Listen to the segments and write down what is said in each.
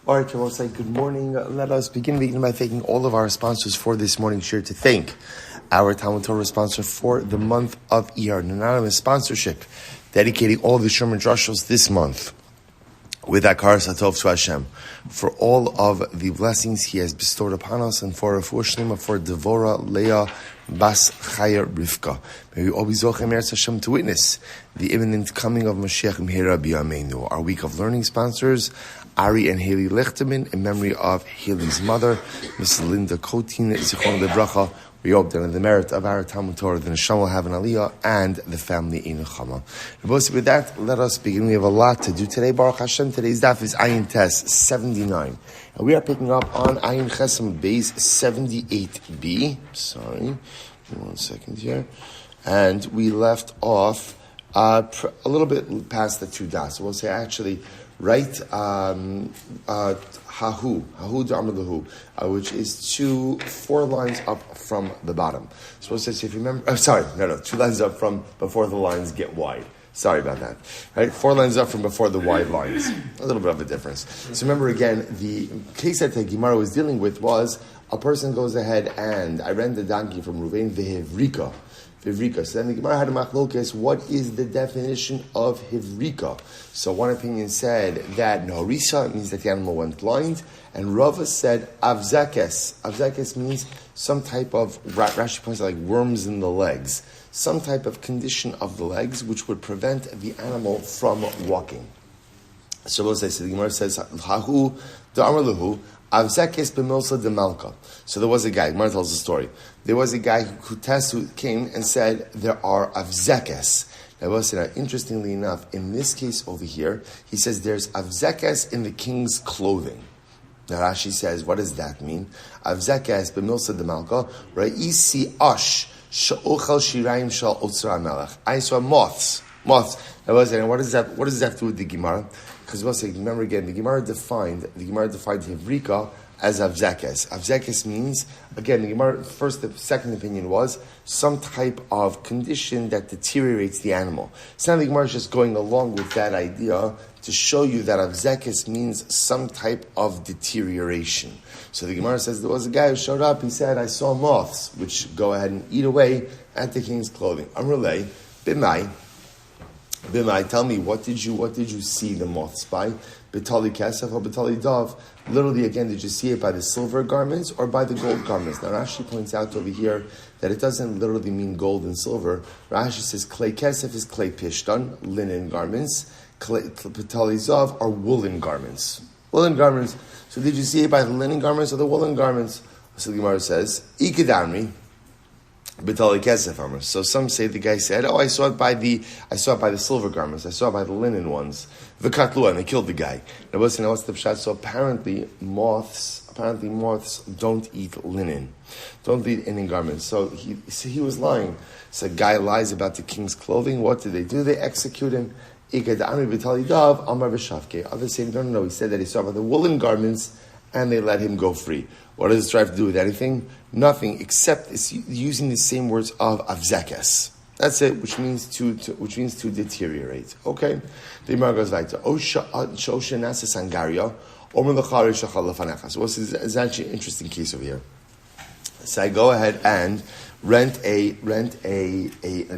All right, we'll say good morning. Let us begin by thanking all of our sponsors for this morning's share. To thank our TAMLUD TORAH sponsor for the month of Iyar, an anonymous sponsorship dedicating all the Sherman Drushos this month with Hakaras Hatov to Hashem for all of the blessings He has bestowed upon us, and for refuah Shleima for Devorah Leah bas Chaya Rivka. May we all be zoche Hashem to witness the imminent coming of mashiach. Rabbi Shmuel. Our week of learning sponsors: Ariel Hayley Lichterman, in memory of Haley's mother, Miss Linda Koteen, Zichron Lebracha. We hope that in the merit of our TAMLUD TORAH, the Neshama will have an aliyah and the family in Chama. With that, let us begin. We have a lot to do today. Baruch Hashem. Today's daf is Ayin Tes 79. And we are picking up on Ayin Chesam Beis 78b. Sorry, give me 1 second here. And we left off a little bit past the two das. So we'll say actually right Hahu D'Amru, which is 4 lines up from the bottom. So we'll say, if you remember, 2 lines up from before the lines get wide. Sorry about that. Right, 4 lines up from before the wide lines. A little bit of a difference. So remember again, the case that the Gemara was dealing with was a person goes ahead and I rent the donkey from Ruvain Vehivrika. So then the Gemara had a machlokes. What is the definition of hivrika? So one opinion said that norisa means that the animal went blind, and Rava said avzakes. Avzakes means some type of, Rashi points out, like worms in the legs, some type of condition of the legs which would prevent the animal from walking. So the Gemara says hahu da'amar lahu. Avzekes b'milsa de malka. So there was a guy, Gemara tells the story. There was a guy who came and said, there are avzekes. Now, interestingly enough, in this case over here, he says there's avzekes in the king's clothing. Now Rashi says, what does that mean? Avzekes b'milsa de malka, ra'isi ash, sha'ochel shirayim shal otzra melech. I saw moths. Now, what does that have to do with the Gemara? Because we'll say, remember again, the Gemara defined hivrika as avzekes. Avzekes means, again, the Gemara, the second opinion was some type of condition that deteriorates the animal. So now the Gemara is just going along with that idea to show you that avzekes means some type of deterioration. So the Gemara says there was a guy who showed up, he said, I saw moths, which go ahead and eat away at the king's clothing. Amrulay, bimai, tell me, what did you see the moths by? Betali kesef or betali dov? Literally, again, did you see it by the silver garments or by the gold garments? Now, Rashi points out over here that it doesn't literally mean gold and silver. Rashi says clay kesef is clay pishtan, linen garments. Betali dov are woolen garments. Woolen garments. So did you see it by the linen garments or the woolen garments? So the Gemara says, Ikidamri. So some say the guy said, I saw it by the silver garments, I saw it by the linen ones. V'katlu, and they killed the guy. Now what's the pshat? So apparently moths don't eat linen. Don't eat linen garments. So he was lying. So a guy lies about the king's clothing. What did they do? They execute him. Others say, no. He said that he saw by the woolen garments and they let him go free. What does this have to do with anything? Nothing, except it's using the same words of avzekes. That's it, which means to deteriorate. Okay? The Gemara goes back to Osha Nasa Sangaria, Omer L'chari Shachal Lefanecha. So this is actually an interesting case over here. So I go ahead and rent a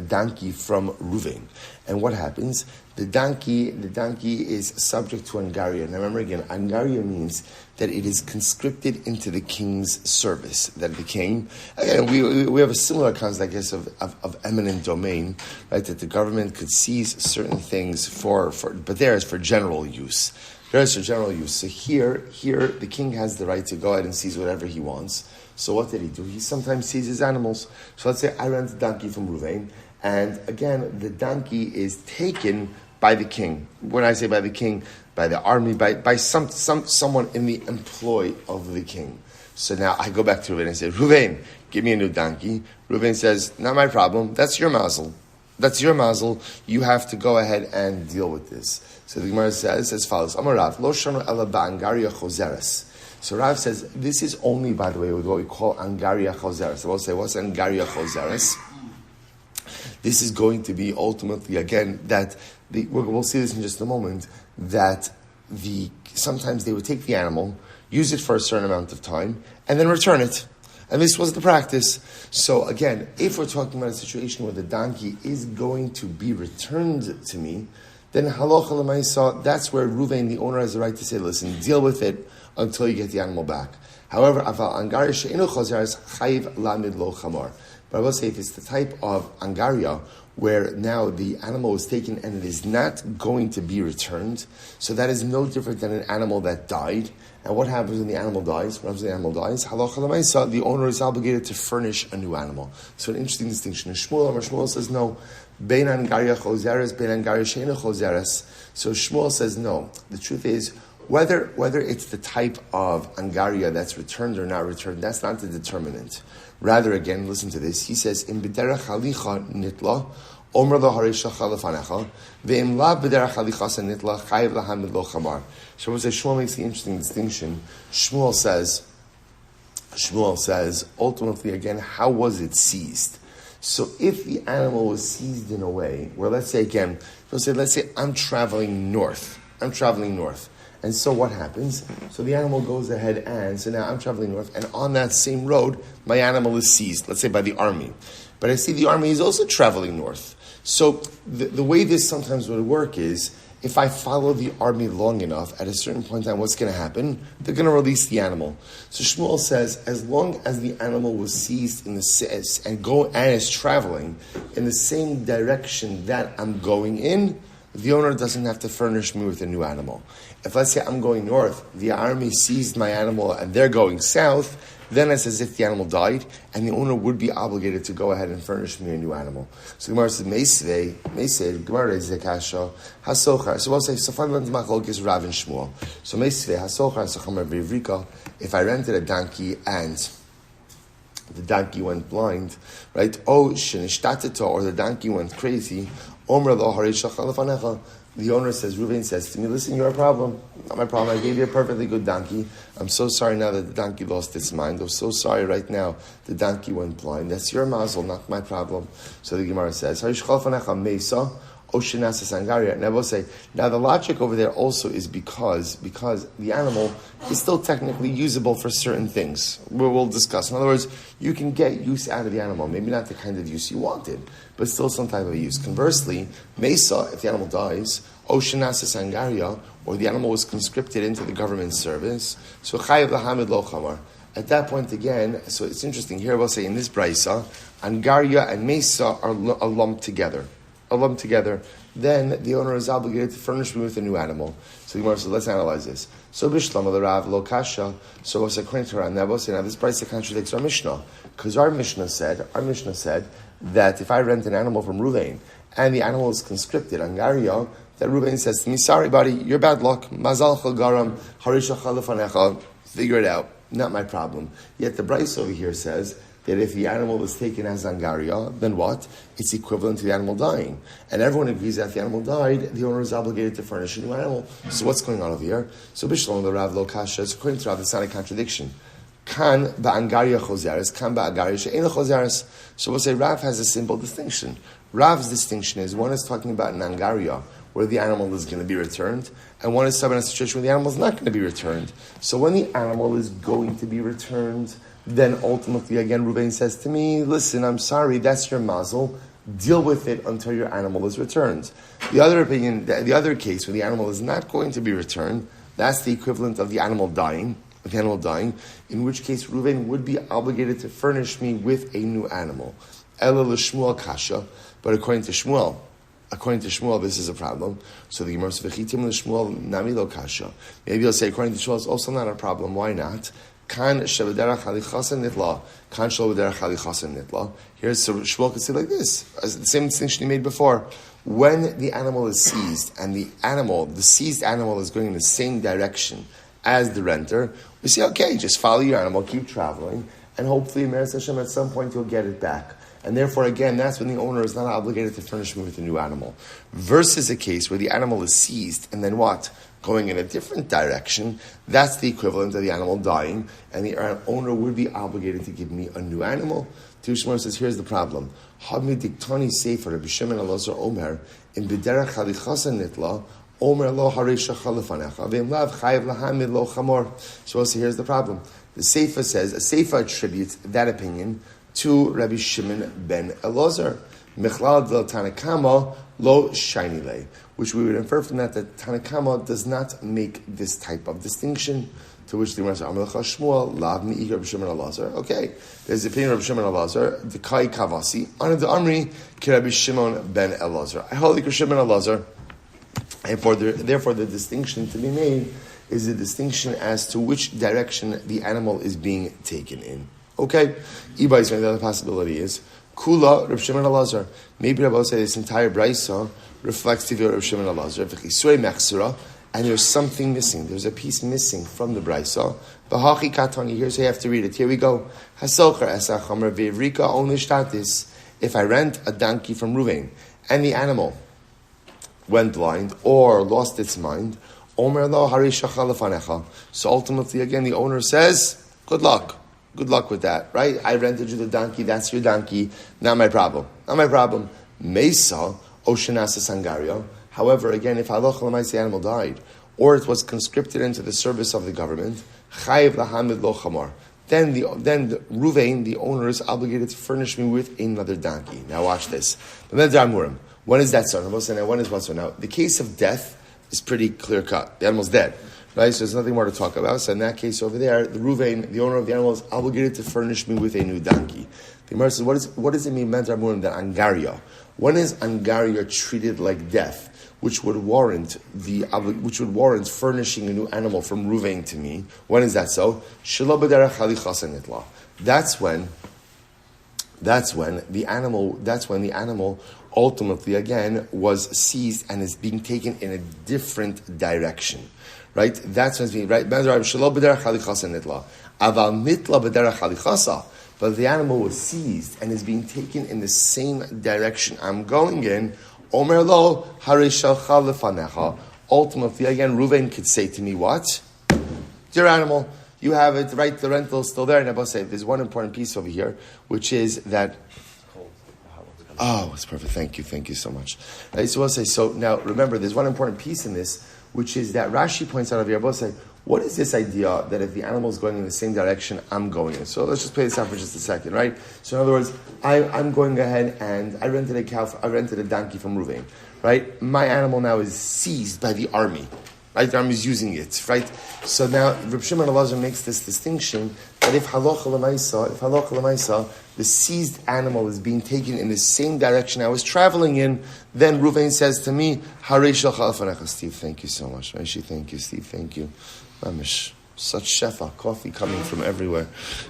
donkey from Ruvain. And what happens? The donkey is subject to Angaria. Now remember again, Angaria means that it is conscripted into the king's service. That the king, again, we have a similar concept, I guess, of eminent domain, right? That the government could seize certain things but there is for general use. There is for general use. So here, the king has the right to go ahead and seize whatever he wants. So what did he do? He sometimes seizes animals. So let's say I rent a donkey from Ruvain, and again, the donkey is taken by the king. When I say by the king, by the army, by someone in the employ of the king. So now I go back to Ruvain and say, Ruvain, give me a new donkey. Ruvain says, not my problem. That's your mazel. You have to go ahead and deal with this. So the Gemara says as follows: Amarav lo shanu ela ba'angaria chozeres. So Rav says this is only, by the way, what we call angaria chozeres. So we'll say, what's angaria chozeres? This is going to be ultimately, again, that we'll see this in just a moment, that the sometimes they would take the animal, use it for a certain amount of time, and then return it. And this was the practice. So again, if we're talking about a situation where the donkey is going to be returned to me, then halacha l'maisa, that's where Ruvain, the owner, has the right to say, listen, deal with it until you get the animal back. However, aval angaria she'enu chozeres chayiv lamid lo chamar. But I will say, if it's the type of angaria where now the animal is taken and it is not going to be returned, so that is no different than an animal that died. And what happens when the animal dies? What happens when the animal dies? Halacha l'maisa, the owner is obligated to furnish a new animal. So an interesting distinction. Shmuel says no. Bein angaria chozeres, bein angaria she'enu chozeres. So Shmuel says no. The truth is, whether it's the type of angaria that's returned or not returned, that's not the determinant. Rather, again, listen to this. He says, "In b'derech halicha nitla, omer lo harisha chalafanecha, ve'im la b'derech halicha nitla, chayiv lahamid lo chamar." So Shmuel makes the interesting distinction. Shmuel says, ultimately, again, how was it seized? So if the animal was seized in a way where, let's say I'm traveling north. And so what happens? So the animal goes ahead so now I'm traveling north, and on that same road, my animal is seized, let's say by the army. But I see the army is also traveling north. So the way this sometimes would work is, if I follow the army long enough, at a certain point in time, what's going to happen? They're going to release the animal. So Shmuel says, as long as the animal was seized and is traveling in the same direction that I'm going in, the owner doesn't have to furnish me with a new animal. If, let's say, I'm going north, the army seized my animal and they're going south, then it's as if the animal died, and the owner would be obligated to go ahead and furnish me a new animal. So the Gemara says, Meisvei, Gemara is Zekasha, Hasochar. So we'll say, so finally, Machlok is Rav and Shmuel. So Meisvei, Hasochar, Socham Rabbi Rivka, if I rented a donkey and the donkey went blind, right? Or the donkey went crazy, Omer lo harisha chalafanecha. The owner says, Reuven says to me, listen, you're a problem. Not my problem. I gave you a perfectly good donkey. I'm so sorry now that the donkey lost its mind. I'm so sorry right now the donkey went blind. That's your mazel, not my problem. So the Gemara says, Harish chalafanecha meisa, oshinasa sangaria. And I will say, now the logic over there also is because the animal is still technically usable for certain things. We'll discuss. In other words, you can get use out of the animal. Maybe not the kind of use you wanted, but still some type of use. Conversely, mesa, if the animal dies, oshinasa sangaria, or the animal was conscripted into the government service, so chayiv lahamid lo chamar. At that point again, so it's interesting, here we'll say in this brisa, angaria and mesa are lumped together. Then the owner is obligated to furnish me with a new animal. So the Gemara says, let's analyze this. So Bishlam the Rav lo kasha. So what's according to Rav Nebo? Now this brisa contradicts our Mishnah, because our Mishnah said that if I rent an animal from Ruvain and the animal is conscripted, angaria, that Ruvain says to me, sorry buddy, you're bad luck, mazal garam, harisha chalafanecha, figure it out, not my problem. Yet the brisa over here says that if the animal is taken as angaria, then what? It's equivalent to the animal dying. And everyone agrees that if the animal died, the owner is obligated to furnish a new animal. So what's going on over here? So Bishlam the Rav lo kasha, it's according to Rav, it's not a contradiction. Kan ba'angaria chozeres, kan ba'angaria she'ena chozeres. So we'll say Rav has a simple distinction. Rav's distinction is, one is talking about an angaria, where the animal is going to be returned, and one is talking about a situation where the animal is not going to be returned. So when the animal is going to be returned, then ultimately, again, Reuven says to me, listen, I'm sorry, that's your mazel, deal with it until your animal is returned. The other case where the animal is not going to be returned, that's the equivalent of the animal dying, in which case Reuven would be obligated to furnish me with a new animal. Ela l'Shmuel kasha, but according to Shmuel, this is a problem. So the Gemara says, "V'chitim l'Shmuel nami lo kasha." Maybe you'll say, according to Shmuel, it's also not a problem. Why not? Kan shevederach halichasen nitla. Kan shevederach halichasen nitla. Here, so Shmuel could say like this, as the same distinction he made before. When the animal is seized, and the seized animal is going in the same direction as the renter, we say, okay, just follow your animal, keep traveling, and hopefully, Meretz Hashem, at some point you'll get it back. And therefore, again, that's when the owner is not obligated to furnish me with a new animal. Versus a case where the animal is seized, and then what? Going in a different direction, that's the equivalent of the animal dying, and the owner would be obligated to give me a new animal. Tushmar says, here's the problem. Hadmi diktani sefer Rabbi Shimon Elazar Omer, in b'derech halichasen nitla, Omer lo harisha chalafanecha. V'im lav chayiv lahamid lo chamor. So also here's the problem. The Seifa says, a Seifa attributes that opinion to Rabbi Shimon ben Elazar. Michlal del Tanakama lo shainile, which we would infer from that Tanakama does not make this type of distinction. To which the Gemara says, Ariel Hayley Shmuel lav mi Rabbi Shimon Elazar. Okay, there's the opinion of Rabbi Shimon Elazar. The Kai Kavasi on the Amri ki Rabbi Shimon ben Elazar. I hold Rabbi Shimon Elazar, and therefore the distinction to be made is the distinction as to which direction the animal is being taken in. Okay, Ibai, the other possibility is Kula Rabbi Shimon Elazar. Maybe Rabbi will say this entire brayso reflects the view of Rabbi Shimon Elazar. V'chisrei mechsura. And there's something missing. There's a piece missing from the brayso. B'hachi katani. Here's how you have to read it. Here we go. Hasocher esachamer ve'vrika only shtatis. If I rent a donkey from Ruvain and the animal went blind or lost its mind, omer lo harisha chalafanecha. So ultimately, again, the owner says, "Good luck. Good luck with that." Right? I rented you the donkey. That's your donkey. Not my problem. Not my problem. Mesa oshanasa sangario. However, again, if halacha l'maisa the animal died, or it was conscripted into the service of the government, chayiv lahamid lo chamor. Then the Ruvain, the owner, is obligated to furnish me with another donkey. Now watch this. When is that so? When is what so? Now, the case of death is pretty clear cut. The animal's dead, right? So there's nothing more to talk about. So in that case over there, the Ruvain, the owner of the animal, is obligated to furnish me with a new donkey. The Gemara says, what does it mean, that angaria? When is angaria treated like death, which would warrant furnishing a new animal from Ruvain to me? When is that so? That's when the animal ultimately again was seized and is being taken in a different direction. Right? That's when it's being right. But the animal was seized and is being taken in the same direction I'm going in. Omer lo harishalcha lefanecha. Ultimately, again, Ruvain could say to me, "What? Dear animal, you have it right. The rental is still there." And I will say, there's one important piece over here, which is that. Oh, it's perfect. Thank you so much. Right, so I'll say. So now, remember, there's one important piece in this, which is that Rashi points out over here. I will say, what is this idea that if the animal is going in the same direction I'm going in? So let's just play this out for just a second, right? So in other words, I'm going ahead and I rented a donkey from Ruvain, right? My animal now is seized by the army, right? The army is using it, right? So now Rabbi Shimon Elazar makes this distinction that if halacha l'maisa, the seized animal is being taken in the same direction I was traveling in, then Ruvain says to me, Harei shalcha alfanecha. Steve, thank you so much. Rashi, thank you. Steve, thank you. Mamish, such shefa, coffee coming from everywhere.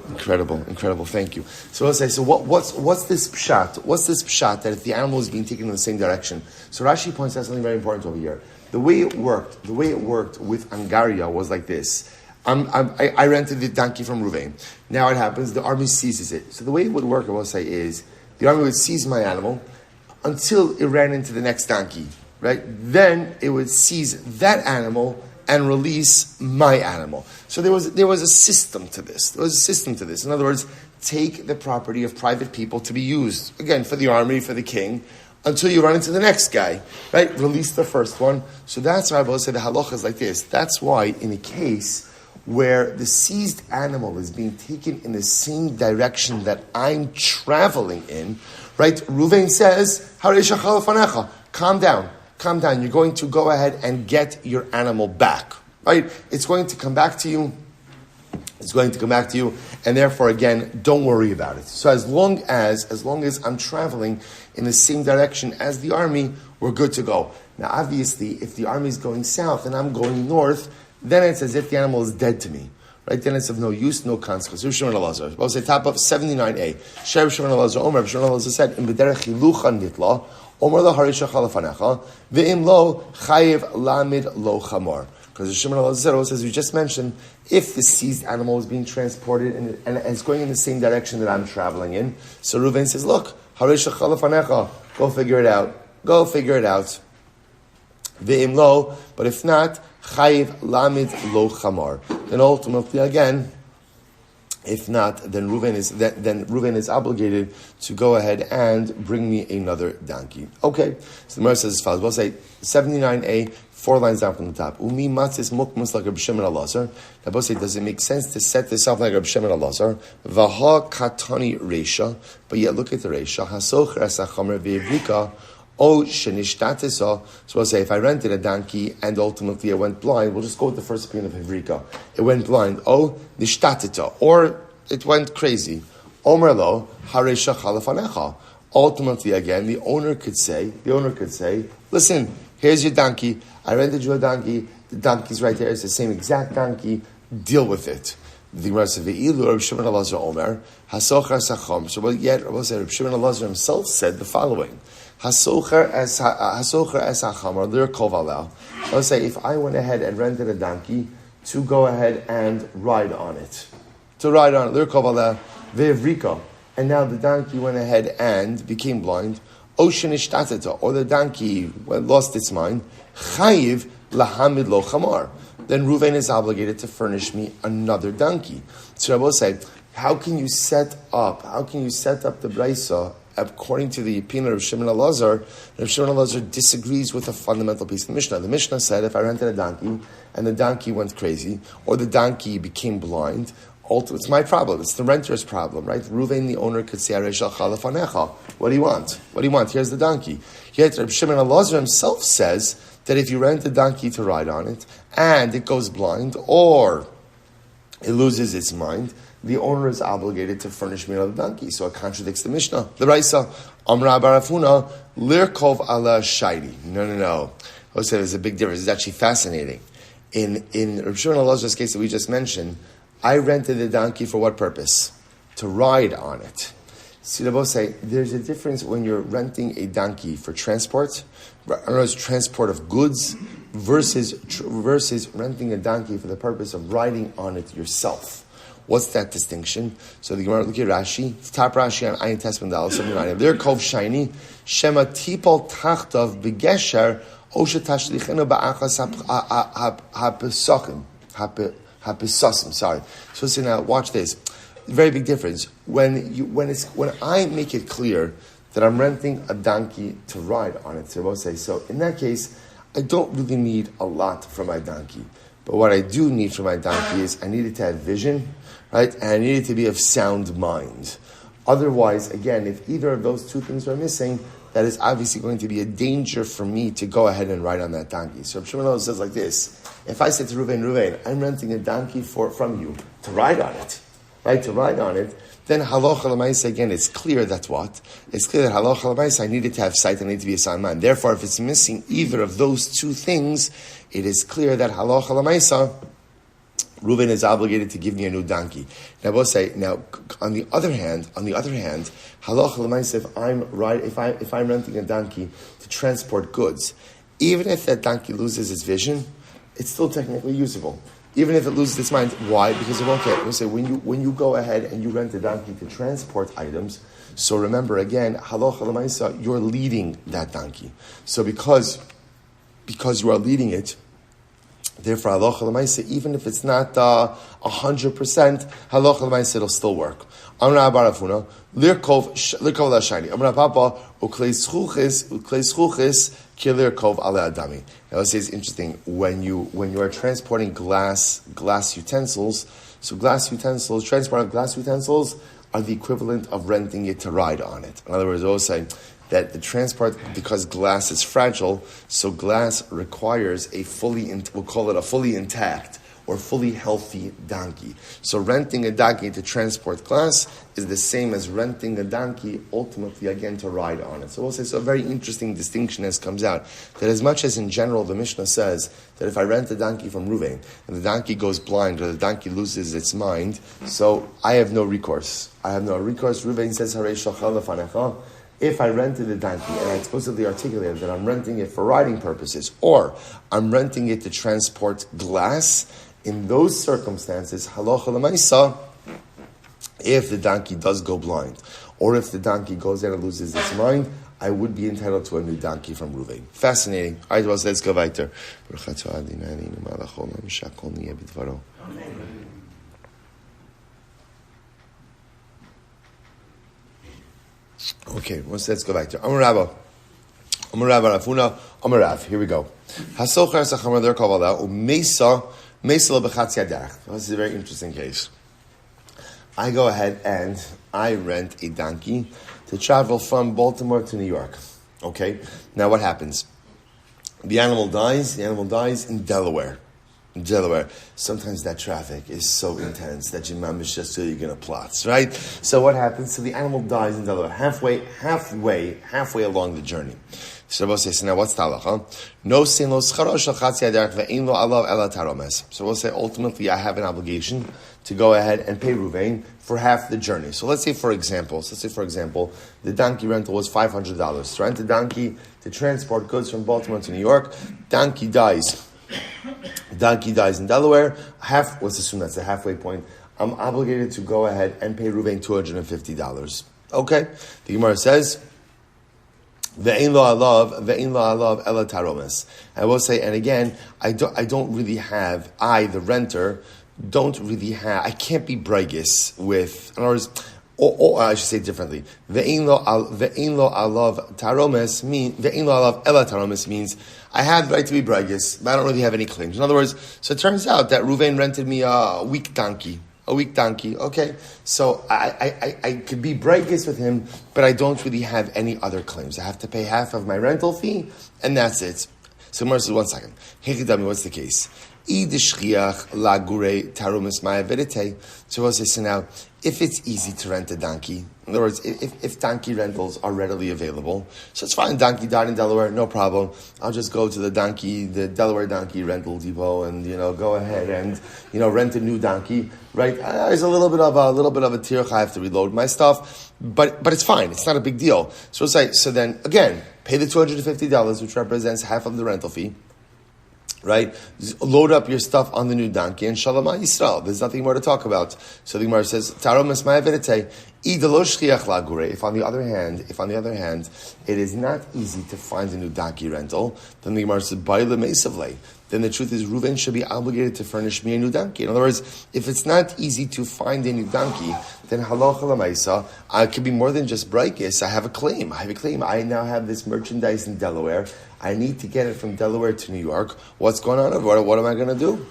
Incredible, thank you. So I'll say, so what's this pshat? What's this pshat that if the animal is being taken in the same direction? So Rashi points out something very important over here. The way it worked with Angaria was like this. I rented the donkey from Ruvain. Now it happens, the army seizes it. So the way it would work, I will say, is the army would seize my animal until it ran into the next donkey, right? Then it would seize that animal and release my animal. So there was a system to this. In other words, take the property of private people to be used, again, for the army, for the king, until you run into the next guy, right? Release the first one. So that's why I will say the halacha is like this. That's why in a case where the seized animal is being taken in the same direction that I'm traveling in, right? Ruvain says, Harei shachal fanecha. Calm down. You're going to go ahead and get your animal back, right? It's going to come back to you. And therefore, again, don't worry about it. So as long as I'm traveling in the same direction as the army, we're good to go. Now, obviously, if the army is going south and I'm going north, then it's as if the animal is dead to me. Right? Then it's of no use, no consequence. Rabbi Shimon Elazar. I'll say top of 79a. Rabbi Shimon Elazar, Rabbi Shimon Elazar said, "In b'derech hiluchan nitla, Omer lo harisha chalafanecha, ve'im lo chayiv lamid lo chamor." Because the Shimon Elazar says, we just mentioned, if the seized animal is being transported and it's going in the same direction that I'm traveling in, so Reuven says, look, harisha chalafanecha, go figure it out. Ve'im lo, but if not, chayiv lamid lo chamor. Then ultimately, again, if not, then Reuven is obligated to go ahead and bring me another donkey. Okay, so the Gemara says as follows. We'll say 79a 4 lines down from the top. Umi matzis mukmus like Rabbi Shimon Elazar. Rabbi say, does it make sense to set this up like Rabbi Shimon Elazar? Vaha katani reisha, but yet look at the reisha. Hasocher esachamer ve'evrika. Oh, shenishtatisa. So I'll say, if I rented a donkey and ultimately I went blind, we'll just go with the first opinion of Hevrika. It went blind. Oh, nishtatita. Or it went crazy. Omer lo, haresha chalafanecha. Ultimately, again, the owner could say, listen, here's your donkey. I rented you a donkey. The donkey's right there. It's the same exact donkey. Deal with it. The Gemara says, "Ve'ilu Rabbi Shimon Elazar Omer hasocher sacham." So, but yet Rabbi Shimon Elazar himself said the following: "Hasocher es hachamar lir kov alel." Let's say if I went ahead and rented a donkey to go ahead and ride on it, lir kov alel ve'evrika, and now the donkey went ahead and became blind. Ocean ishtatata, or the donkey lost its mind. Chayiv lahamid lo chamar. Then Reuven is obligated to furnish me another donkey. So I will say, how can you set up the Braisa according to the opinion of Shimon Elazar? If Shimon Elazar disagrees with a fundamental piece of the Mishnah. The Mishnah said, if I rented a donkey and the donkey went crazy, or the donkey became blind, it's my problem. It's the renter's problem, right? Reuven, the owner, could say, what do you want? Here's the donkey. Yet Shimon Elazar himself says that if you rent a donkey to ride on it, and it goes blind, or it loses its mind, the owner is obligated to furnish me another donkey. So it contradicts the Mishnah. The Raisa, Amra Barafuna, Lirkov ala Shaidi. No. I would say there's a big difference. It's actually fascinating. In Rabbi Shimon Elazar's case that we just mentioned, I rented the donkey for what purpose? To ride on it. See, they both say there's a difference when you're renting a donkey for transport, transport of goods, versus renting a donkey for the purpose of riding on it yourself. What's that distinction? So the Gemara, look at Rashi, top Rashi on Ayin Testament Dal 79. They're called shiny. Shema tipol tachtav begesher osha tashlichenu ba'achas hapesasim. Sorry. So now watch this. Very big difference. When I make it clear that I'm renting a donkey to ride on it, so in that case, I don't really need a lot from my donkey. But what I do need from my donkey is I need it to have vision, right? And I need it to be of sound mind. Otherwise, again, if either of those two things are missing, that is obviously going to be a danger for me to go ahead and ride on that donkey. So Shmuel says like this: if I said to Reuven, I'm renting a donkey from you to ride on it, right? To ride on it, then halacha l'maisa, again, it's clear that what? It's clear that halacha l'maisa, I need it to have sight, I need it to be a sound mind. Therefore, if it's missing either of those two things, it is clear that halacha l'maisa, Reuven is obligated to give me a new donkey. Now, we'll say, on the other hand, halacha l'maisa, if I'm renting a donkey to transport goods, even if that donkey loses its vision, it's still technically usable. Even if it loses its mind. Why? Because it won't get. We say when you go ahead and you rent a donkey to transport items, so remember again, halacha l'maisa, you're leading that donkey. So because you are leading it, therefore halacha l'maisa, even if it's not 100%, halacha l'maisa, it'll still work. Amra barafuna lirkov lashani. Amra papa ukleis chuchis kilirkov ale adami. Now let's say it's interesting when you are transporting glass utensils. So transport of glass utensils are the equivalent of renting it to ride on it. In other words, we'll say that the transport, because glass is fragile, so glass requires we'll call it a fully intact or fully healthy donkey. So renting a donkey to transport glass is the same as renting a donkey ultimately again to ride on it. So we'll say, so a very interesting distinction as comes out, that as much as in general the Mishnah says that if I rent a donkey from Reuven and the donkey goes blind or the donkey loses its mind, so I have no recourse. Reuven says, Harei shachal lefanecha. If I rented a donkey and I explicitly articulated that I'm renting it for riding purposes or I'm renting it to transport glass, in those circumstances, halacha l'maisa, if the donkey does go blind, or if the donkey goes there and loses its mind, I would be entitled to a new donkey from Reuven. Fascinating. All right, well, let's go weiter. Okay, let's go back to Amar Rabba. Amarav Arafuna, Amarav. Here we go. Hasocher Sachamar there Kavala Umesa Mesla Bechatzi Adarach. This is a very interesting case. I go ahead and I rent a donkey to travel from Baltimore to New York. Okay? Now what happens? The animal dies in Delaware. In Delaware. Sometimes that traffic is so intense that your mom is just so you're gonna plot, right? So what happens? So the animal dies in Delaware, halfway along the journey. So we'll say, so now what's the halacha? No sin lo scharo shel chatzi adarach ve'ein lo alav ela taromes. So we'll say ultimately I have an obligation to go ahead and pay Ruvain for half the journey. So let's say for example, the donkey rental was $500. To rent a donkey to transport goods from Baltimore to New York, donkey dies in Delaware. Let's assume that's the halfway point. I'm obligated to go ahead and pay Ruvain $250. Okay? The Gemara says, Ve'ein lo alav ela taromes. I will say, and again, the renter, I can't be brigis with, in other words, or I should say differently. Ve'ein lo alav ela taromes means I had the right to be brigis, but I don't really have any claims. In other words, so it turns out that Ruvain rented me a weak donkey. Okay? So I could be brigis with him, but I don't really have any other claims. I have to pay half of my rental fee, and that's it. So Gemara says, 1 second. Hechidami, what's the case? So we'll say, so now, if it's easy to rent a donkey, in other words, if donkey rentals are readily available, so it's fine, donkey died in Delaware, no problem. I'll just go to the Delaware donkey rental depot and, go ahead and, rent a new donkey, right? There's a little bit of a TORAH, I have to reload my stuff, but it's fine, it's not a big deal. So we'll say, so then, again, pay the $250, which represents half of the rental fee, right? Load up your stuff on the new donkey and Shalom Yisrael. There's nothing more to talk about. So the Gemara says, Taromes ma'avedete, idelo shchiach lagure. If on the other hand, it is not easy to find a new donkey rental, then the Gemara says, Baile meisavle. Then the truth is, Reuven should be obligated to furnish me a new donkey. In other words, if it's not easy to find a new donkey, then halacha lamaisa, I could be more than just brigis. I have a claim. I now have this merchandise in Delaware. I need to get it from Delaware to New York. What's going on? What am I going to do?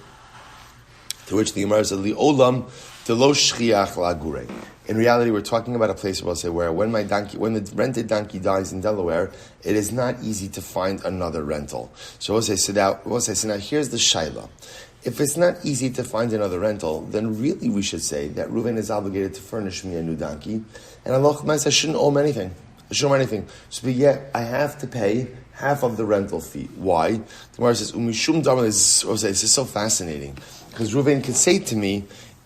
To which the Gemara said, Li'olam delo shchiach lagure. In reality, we're talking about a place where when the rented donkey dies in Delaware, it is not easy to find another rental. So we'll say, so now here's the shaila. If it's not easy to find another rental, then really we should say that Reuven is obligated to furnish me a new donkey, and I shouldn't owe him anything. So yet I have to pay half of the rental fee. Why? The Gemara says, this is so fascinating, because Reuven could say to me,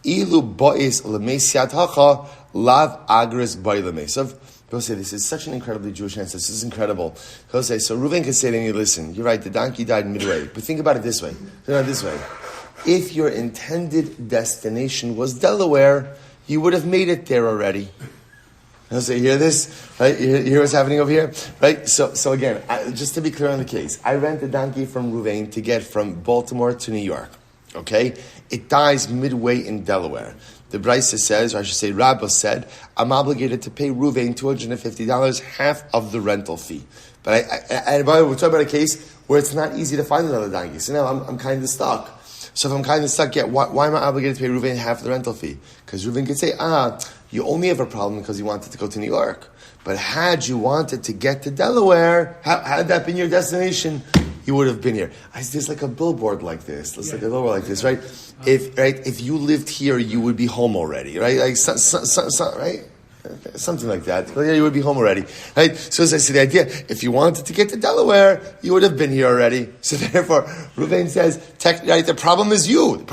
Ilu bo'is lemesiat hacha lav agris ba'i lemesav. He'll say, this is such an incredibly Jewish answer. This is incredible. He'll say, so Reuven can say to me, listen, you're right, the donkey died midway. But think about it this way. If your intended destination was Delaware, you would have made it there already. He'll say, hear this? Right? You hear what's happening over here? Right? So again, just to be clear on the case, I rent a donkey from Reuven to get from Baltimore to New York. Okay? It dies midway in Delaware. The Brisa says, or I should say Rabba said, I'm obligated to pay Reuven $250, half of the rental fee. But and by the way, we're talking about a case where it's not easy to find another donkey. So now I'm kind of stuck. So if I'm kind of stuck, why am I obligated to pay Reuven half the rental fee? Because Reuven could say, you only have a problem because you wanted to go to New York. But had you wanted to get to Delaware, had that been your destination, you would have been here. There's like a billboard like this. Right? If you lived here, you would be home already, right? Like, right? Something like that. Yeah, you would be home already, right? So as I said, the idea, if you wanted to get to Delaware, you would have been here already. So therefore, Reuven says, right, the problem is you.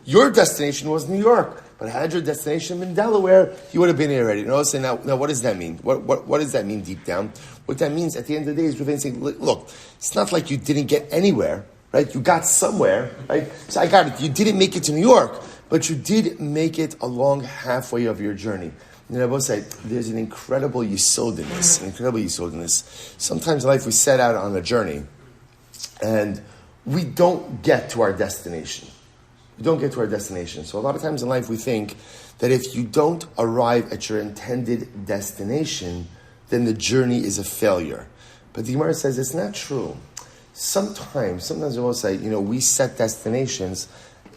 Your destination was New York. But had your destination been Delaware, you would have been here already. So now what does that mean? What does that mean deep down? What that means at the end of the day is Reuven saying, look, it's not like you didn't get anywhere, right? You got somewhere, right? So I got it. You didn't make it to New York, but you did make it along halfway of your journey. I will say, there's an incredible yisod in this. Sometimes in life we set out on a journey and we don't get to our destination. So a lot of times in life we think that if you don't arrive at your intended destination, then the journey is a failure. But the Gemara says it's not true. Sometimes we will say, we set destinations,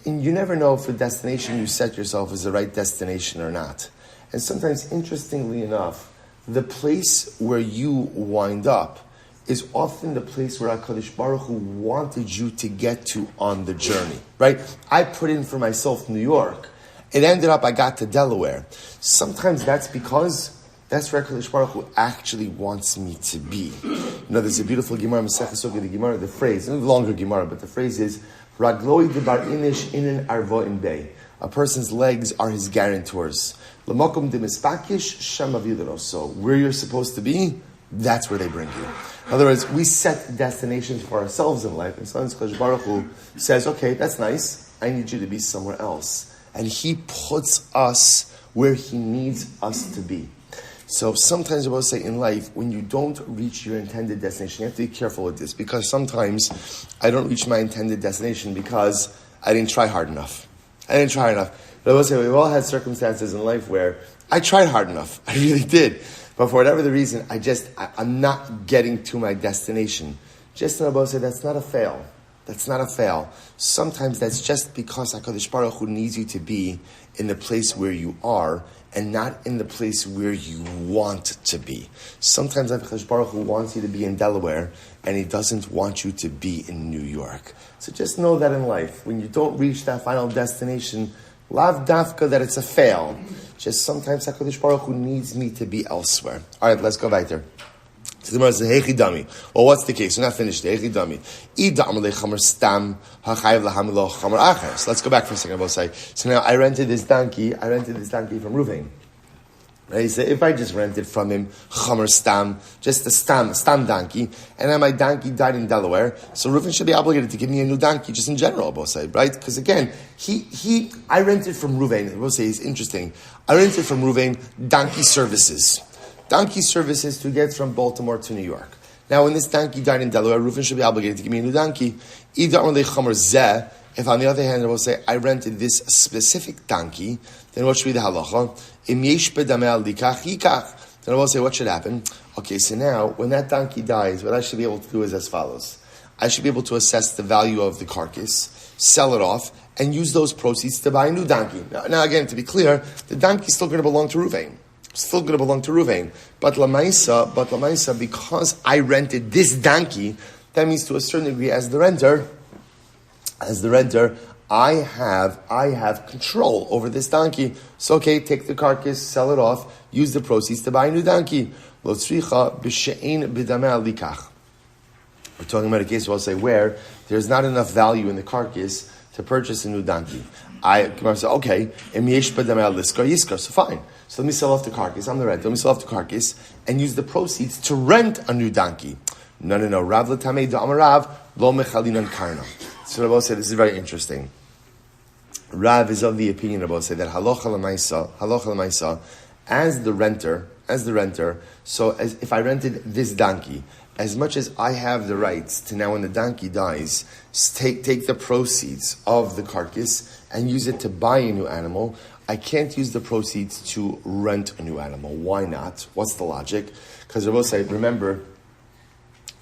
and you never know if the destination you set yourself is the right destination or not. And sometimes, interestingly enough, the place where you wind up is often the place where HaKadosh Baruch Hu wanted you to get to on the journey, right? I put in for myself New York. It ended up I got to Delaware. Sometimes that's because that's where HaKadosh Baruch Hu actually wants me to be. There's a beautiful Gemara, Masechah Sugya, the Gemara, the phrase, a longer Gemara, but the phrase is, Ragloi debar inish inin arvo in bay. A person's legs are his guarantors. L'mokum de mispakish shem avidros. So where you're supposed to be, that's where they bring you. In other words, we set destinations for ourselves in life, and sometimes HaKadosh Baruch Hu says, okay, that's nice, I need you to be somewhere else. And He puts us where He needs us to be. So sometimes I will say in life, when you don't reach your intended destination, you have to be careful with this, because sometimes I don't reach my intended destination because I didn't try hard enough. But I will say we've all had circumstances in life where I tried hard enough. I really did. But for whatever the reason, I'm not getting to my destination. Just in Abba say that's not a fail. That's not a fail. Sometimes that's just because HaKadosh Baruch Hu needs you to be in the place where you are and not in the place where you want to be. Sometimes HaKadosh Baruch Hu wants you to be in Delaware and He doesn't want you to be in New York. So just know that in life, when you don't reach that final destination, lav dafka that it's a fail. Just sometimes HaKadosh Baruch Hu needs me to be elsewhere. All right, let's go back there. So the Gemara says, "Hechi dami." Well, what's the case? We're not finished. Hechi dami. So let's go back for a second. We'll say, so now I rented this donkey from Ruvain. Right? He said, if I just rented from him chamer stam, just a stam donkey, and then my donkey died in Delaware, so Ruvain should be obligated to give me a new donkey, just in general, we'll say, right? Because again, I rented from Ruvain. We'll say it's interesting. I rented from Ruvain donkey services to get from Baltimore to New York. Now, when this donkey died in Delaware, Ruvain should be obligated to give me a new donkey. If on the other hand, I will say, I rented this specific donkey, then what should be the halacha? Then I will say, what should happen? Okay, so now, when that donkey dies, what I should be able to do is as follows. I should be able to assess the value of the carcass, sell it off, and use those proceeds to buy a new donkey. Now again, to be clear, the donkey is still going to belong to Ruvain. But Lamaisa, because I rented this donkey, that means to a certain degree, as the renter, I have control over this donkey. So okay, take the carcass, sell it off, use the proceeds to buy a new donkey. We're talking about a case where I'll say where there's not enough value in the carcass to purchase a new donkey. I say, okay, so fine. So let me sell off the carcass. I'm the renter. Let me sell off the carcass and use the proceeds to rent a new donkey. No. Rav l'tamei da'amarav lo mechalinan karna. So Rabbi said, this is very interesting. Rav is of the opinion, Rabbi said, that halacha l'maisa, as the renter, so as if I rented this donkey, as much as I have the rights to now when the donkey dies, take the proceeds of the carcass and use it to buy a new animal, I can't use the proceeds to rent a new animal. Why not? What's the logic? Because Rabbi said, remember,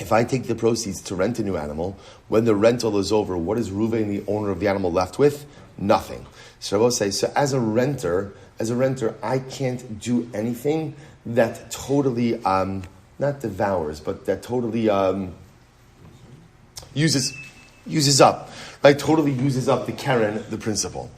if I take the proceeds to rent a new animal, when the rental is over, what is Ruvain, the owner of the animal, left with? Nothing. So Rabbi says, so as a renter, I can't do anything that totally, not devours, but that totally uses up, right? Totally uses up the Karen, the principal.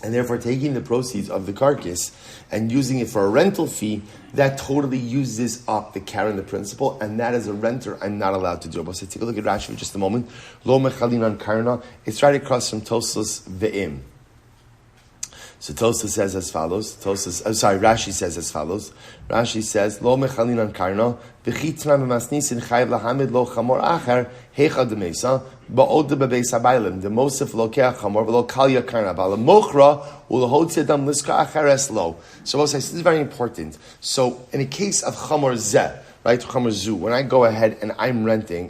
And therefore taking the proceeds of the carcass and using it for a rental fee, that totally uses up the Karen, the principal, and that as a renter, I'm not allowed to do it. So take a look at Rashi for just a moment. Lo mechalinan karna. It's right across from Tosfos Ve'im. So Tosfos says as follows. Rashi says as follows. Rashi says, Lo mechalinan karna, v'chitna b'masnisin chayv lahamid lo chamor achar, hecha demesa, ba'od bebeis habaylim, the mosef lo keach chamor, v'lo kalya karna, ba'ala mochra, u'lohotzi adam liska achares lo. So this is very important. So in a case of chamor zeh, right, chamor zu, when I go ahead and I'm renting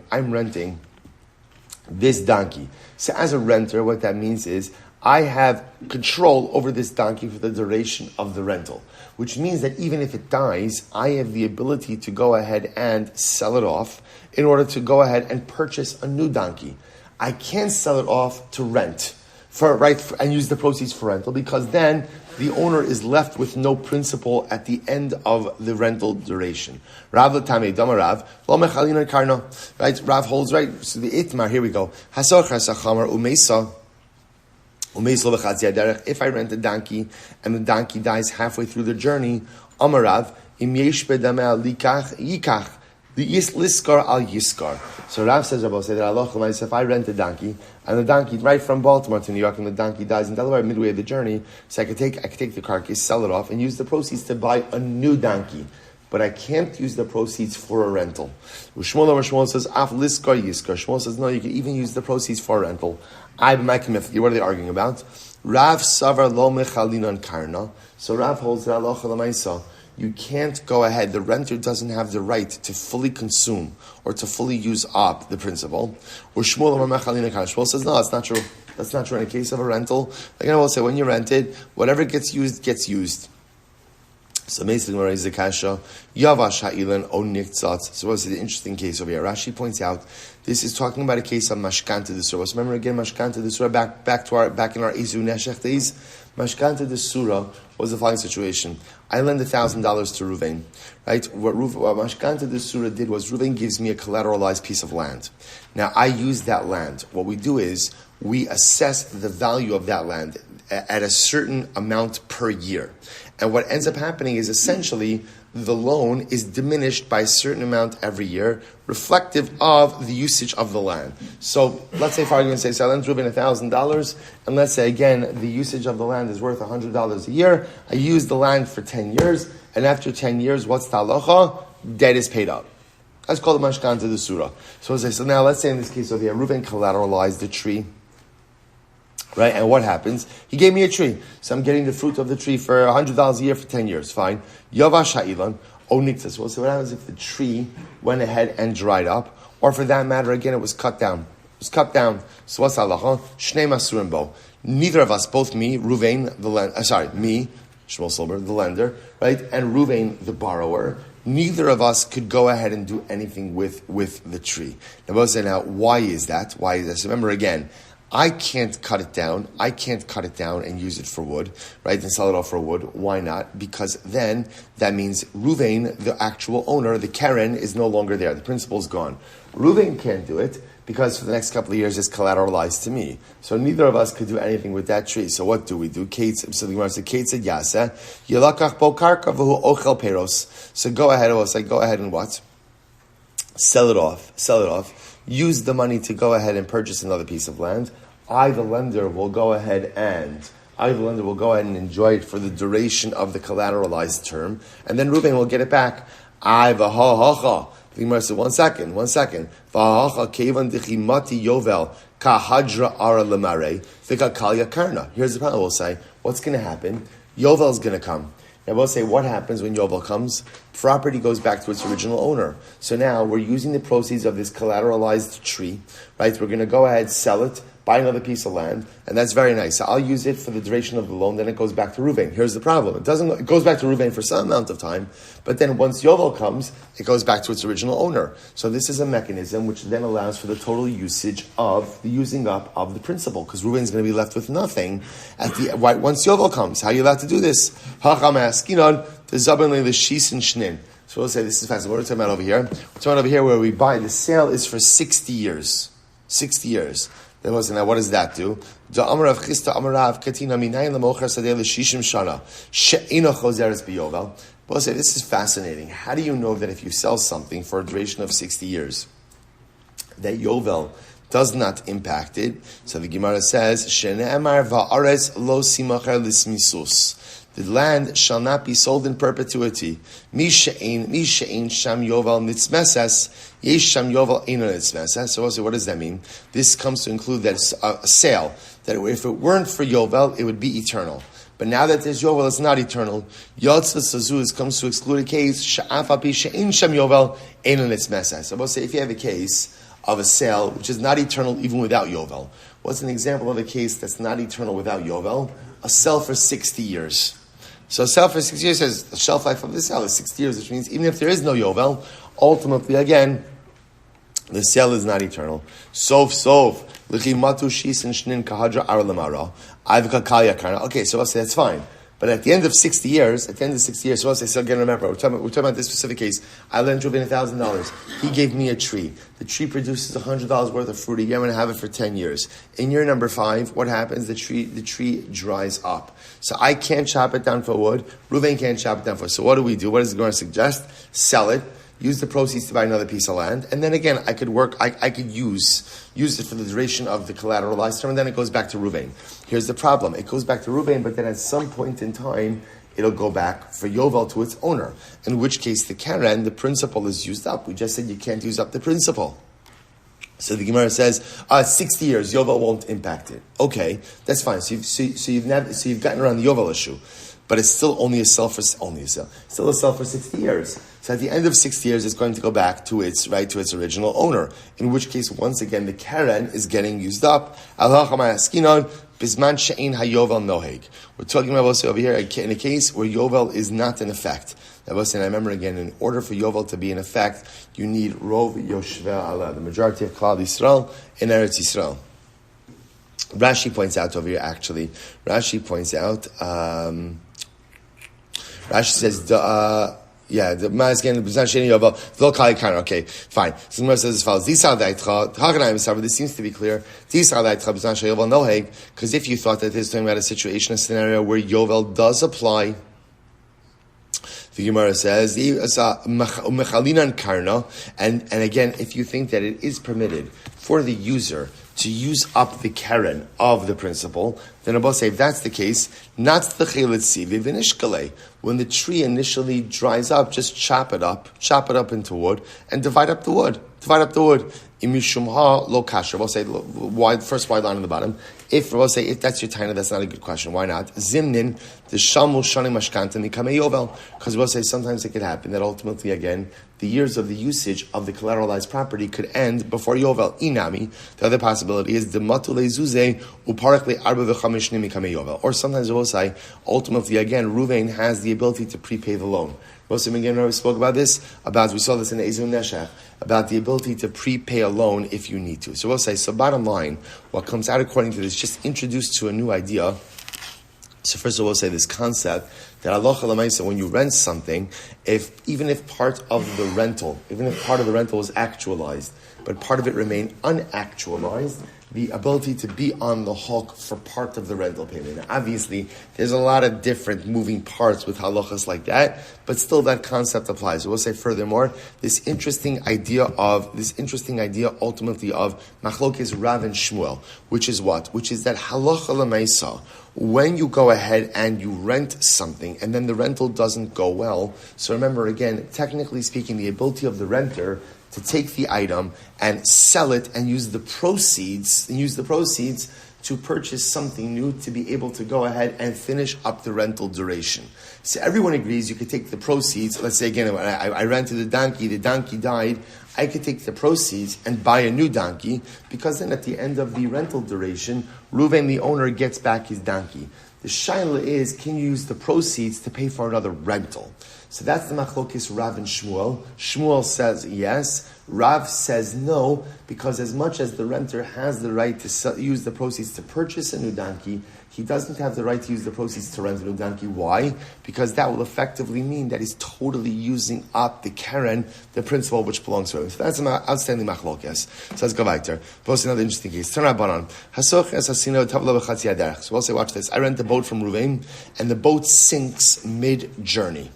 this donkey. So as a renter, what that means is, I have control over this donkey for the duration of the rental, which means that even if it dies, I have the ability to go ahead and sell it off in order to go ahead and purchase a new donkey. I can't sell it off to rent and use the proceeds for rental, because then the owner is left with no principal at the end of the rental duration. Rav l'tamei dama Rav lo mechalin karno. Right, Rav holds right. So the itmar, here we go. Hasochas achamar umeisa. If I rent a donkey and the donkey dies halfway through the journey, Amarav, im yesh bedameh likach yikach, the liskar al yiskar. So Rav says, that Allah, if I rent a donkey and the donkey right from Baltimore to New York and the donkey dies in Delaware midway of the journey, so I could take the carcass, sell it off, and use the proceeds to buy a new donkey. But I can't use the proceeds for a rental. Shmuel says, af liskar yiskar. Shmuel says, no, you can even use the proceeds for a rental. What are they arguing about? Rav savar lo mechalinan karna. So Rav holds that halacha l'maisa. You can't go ahead. The renter doesn't have the right to fully consume or to fully use up the principal. Or Shmuel mechalinan karna. Shmuel says, no, that's not true. That's not true in a case of a rental. Again, I will say, when you rent it, whatever gets used, gets used. So basically, when I the kasha, yavash ha'ilan o niktzat. So what's the interesting case over here? Rashi points out this is talking about a case of mashkanta d'sura. So remember again, mashkanta d'sura back in our Izu Neshech days. Mashkanta d'sura was the following situation. I lend $1,000 to Ruvain, right? What mashkanta d'sura did was Ruvain gives me a collateralized piece of land. Now I use that land. What we do is we assess the value of that land at a certain amount per year. And what ends up happening is essentially the loan is diminished by a certain amount every year, reflective of the usage of the land. So let's say, for argument's sake, I lend Reuben $1,000, and let's say again the usage of the land is worth $100 a year. I use the land for 10 years, and after 10 years, what's the halacha? Debt is paid up. That's called the mashkanta d'sura. So now let's say in this case over here, Reuben collateralized the tree. Right, and what happens? He gave me a tree, so I'm getting the fruit of the tree for $100 a year for 10 years. Fine. Yavash ha'ilan o niktas. Well, so what happens if the tree went ahead and dried up, or for that matter, again, it was cut down? It was cut down. So what's halacha? Shnei masurim bo. Neither of us, both me, Ruvain, me, Shmuel Silber, the lender, right, and Ruvain, the borrower, neither of us could go ahead and do anything with the tree. Now, why is that? Why is that? So remember again, I can't cut it down. I can't cut it down and use it for wood, right? And sell it off for wood. Why not? Because then that means Ruvain, the actual owner, the Karen, is no longer there. The principal is gone. Ruvain can't do it because for the next couple of years it's collateralized to me. So neither of us could do anything with that tree. So what do we do? Kate said, Yasa, Yelakach bo karka v'hu ochel peros. So go ahead, and what? Sell it off. Use the money to go ahead and purchase another piece of land. I, the lender, will go ahead and enjoy it for the duration of the collateralized term, and then Reuben will get it back. The Gemara said, one second. V'hahacha kevan d'chimati yovel kahadra ara lemare v'kakalya karna. Here's the problem. We'll say, what's going to happen? Yovel's going to come. Now we'll say, what happens when Yovel comes? Property goes back to its original owner. So now we're using the proceeds of this collateralized tree, right? We're going to go ahead, sell it, buy another piece of land, and that's very nice. So I'll use it for the duration of the loan, then it goes back to Ruvain. Here's the problem. It goes back to Ruvain for some amount of time, but then once Yovel comes, it goes back to its original owner. So this is a mechanism which then allows for the total usage of the using up of the principal, because Ruvain's going to be left with nothing once Yovel comes. How are you allowed to do this? Hacham askinon the zabanli the shis and shnin. So we'll say this is fascinating. What are we talking about over here? We're talking about over here where we buy. The sale is for 60 years. 60 years. Then now what does that do? We'll say this is fascinating. How do you know that if you sell something for a duration of 60 years, that Yovel does not impact it? So the Gemara says, "Shene'emar va'aretz lo simacher lismisus." The land shall not be sold in perpetuity. Mi she'ein sham yovel nitzmeses, yesh sham yovel eino nitzmeses. So also, what does that mean? This comes to include that a sale, that if it weren't for Yovel, it would be eternal. But now that there's Yovel, it's not eternal. Yotzva Sazuz comes to exclude a case, sha'af api she'ein sham yovel eino nitzmeses. So we'll say, if you have a case of a sale which is not eternal even without Yovel. What's an example of a case that's not eternal without Yovel? A sale for 60 years. So a sale for 60 years says the shelf life of the sale is 60 years, which means even if there is no Yovel, ultimately, again, the sale is not eternal. Sof. Okay, so I'll say that's fine. But at the end of 60 years, so I'll say, so again, remember, we're talking about this specific case. I lent Reuven $1,000. He gave me a tree. The tree produces $100 worth of fruit a year. I'm going to have it for 10 years. In year number 5, what happens? The tree dries up. So I can't chop it down for wood. Reuven can't chop it down for wood. So what do? What is it going to suggest? Sell it. Use the proceeds to buy another piece of land, and then again, I could use it for the duration of the collateralized term, and then it goes back to Reuven. Here's the problem. It goes back to Reuven, but then at some point in time, it'll go back for Yovel to its owner, in which case the Karen, the principal, is used up. We just said you can't use up the principal. So the Gemara says, 60 years, Yovel won't impact it. Okay, that's fine. So you've gotten around the Yovel issue. But it's still still a sale for 60 years. So at the end of 60 years, it's going to go back to its original owner. In which case, once again, the Karen is getting used up. We're talking about over here in a case where Yovel is not in effect. I remember again, in order for Yovel to be in effect, you need Rov Yoshveh Allah, the majority of Klal Yisrael in Eretz Yisrael. Rashi points out over here, actually. Rashi says, the Masgan, the Sheni Yovel, the Kali Kana. Okay, fine. So the Gemara says as follows: this seems to be clear. Because if you thought that this is talking about a situation, a scenario where Yovel does apply, the Gemara says, and again, if you think that it is permitted for the user to use up the keren of the principal, then Abba say, if that's the case, not the chelet when the tree initially dries up, just chop it up into wood, and divide up the wood. Imishumha lo kasher. We'll say first wide line on the bottom. If that's your taina, that's not a good question. Why not? Zimnin the shamul shani mashkanta mikame yovel. Because we'll say sometimes it could happen that ultimately again the years of the usage of the collateralized property could end before yovel. Inami. The other possibility is the matule zuze uparakle arba v'chamishnim mikame yovel. Or sometimes we'll say ultimately again Reuven has the ability to prepay the loan. We spoke about this, we saw this in the Ezun Neshach, about the ability to prepay a loan if you need to. So we'll say, so bottom line, what comes out according to this, just introduced to a new idea. So first of all, we'll say this concept, that Allah Lamaisa, when you rent something, even if part of the rental was actualized, but part of it remained unactualized, the ability to be on the hook for part of the rental payment. Now, obviously, there's a lot of different moving parts with halachas like that, but still that concept applies. So we'll say furthermore, this interesting idea ultimately of machlokes Rav and Shmuel, which is what? Which is that halacha l'maisa, when you go ahead and you rent something and then the rental doesn't go well, so remember again, technically speaking, the ability of the renter to take the item and sell it and use the proceeds to purchase something new to be able to go ahead and finish up the rental duration. So everyone agrees you could take the proceeds. Let's say again, I rented the donkey died. I could take the proceeds and buy a new donkey because then at the end of the rental duration, Reuven, the owner, gets back his donkey. The shaila is, can you use the proceeds to pay for another rental? So that's the machlokes Rav and Shmuel. Shmuel says yes. Rav says no, because as much as the renter has the right to use the proceeds to purchase a new donkey, he doesn't have the right to use the proceeds to rent a new donkey. Why? Because that will effectively mean that he's totally using up the keren, the principal which belongs to him. So that's an outstanding machlokes. So let's go back there. Post another interesting case. So we'll say, watch this. I rent a boat from Reuven, and the boat sinks mid-journey.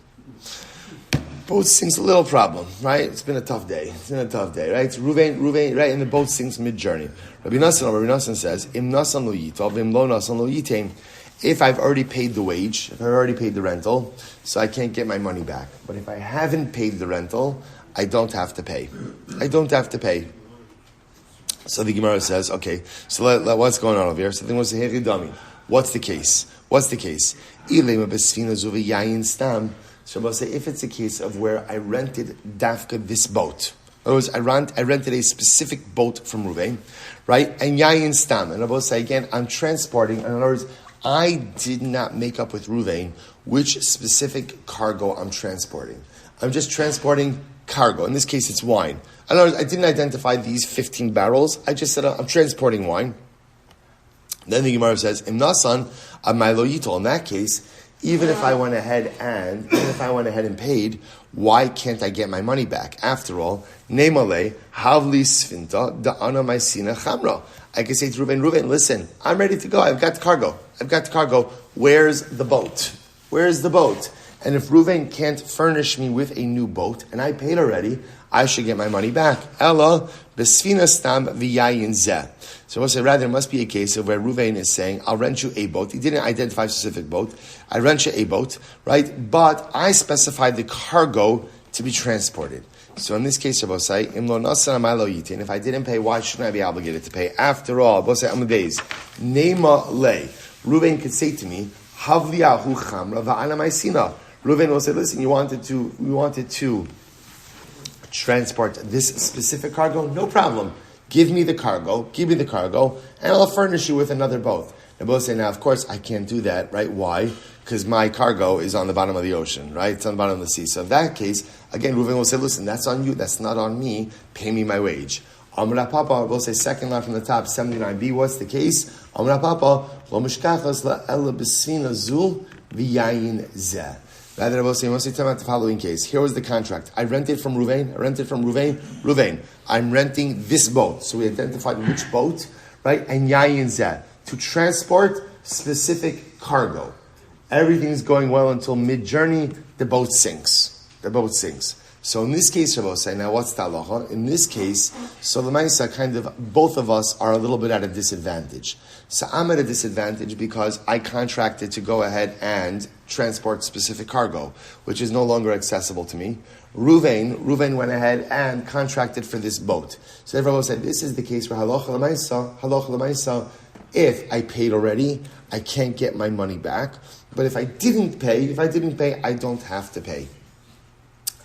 Boat sinks, a little problem, right? It's been a tough day, right? Reuven, right? And the boat sinks mid-journey. Rabbi Nassan says, Im nasan lo yitov, im lo nasan lo yitain. If I've already paid the wage, if I've already paid the rental, so I can't get my money back. But if I haven't paid the rental, I don't have to pay. So the Gemara says, okay, so what's going on over here? So the Gemara says, what's the case? So I'll say, if it's a case of where I rented dafka this boat, other words, I rented a specific boat from Ruvain, right? And yayin stam. And Rabbi say again, I'm transporting. In other words, I did not make up with Ruvain which specific cargo I'm transporting. I'm just transporting cargo. In this case, it's wine. In other words, I didn't identify these 15 barrels. I just said I'm transporting wine. Then the Gemara says, Im nasan amilo yitol. In that case, even if I went ahead and paid, why can't I get my money back? After all, Neimale, Havli Sfinta, Da'ana Maisina Chamra. I can say to Reuven, listen, I'm ready to go. I've got the cargo. Where's the boat? And if Reuven can't furnish me with a new boat, and I paid already, I should get my money back. Ella, Besfina Stam V'yayin Zeh. So we'll say, rather, it must be a case of where Reuven is saying, I'll rent you a boat. He didn't identify a specific boat. I rent you a boat, right? But I specified the cargo to be transported. So in this case, Rabbi say, Im lo nasan amalo yitin. If I didn't pay, why shouldn't I be obligated to pay? After all, Rabbi say, Amadeis, Nema le. Reuven could say to me, Havliyahu chamra va'ana maisina. Reuven will say, listen, you wanted to transport this specific cargo? No problem. Give me the cargo, and I'll furnish you with another boat. And both say, now, of course, I can't do that, right? Why? Because my cargo is on the bottom of the ocean, right? It's on the bottom of the sea. So in that case, again, Reuven will say, listen, that's on you, that's not on me, pay me my wage. Amra Papa will say, second line from the top, 79b, what's the case? Amra Papa, lo mishkachas la ela besfina zul v'yayin zeh. Rather, I will say, must tell about the following case. Here was the contract. I rented from Reuven. Reuven, I'm renting this boat. So we identified which boat, right? And yayin zeh, to transport specific cargo. Everything's going well until mid-journey, the boat sinks. So in this case, Rabbi say, now what's the halacha? In this case, so the Maisa kind of, both of us are a little bit at a disadvantage. So I'm at a disadvantage because I contracted to go ahead and transport specific cargo, which is no longer accessible to me. Reuven went ahead and contracted for this boat. So everyone said, this is the case where halacha l'maisa, if I paid already, I can't get my money back. But if I didn't pay, I don't have to pay.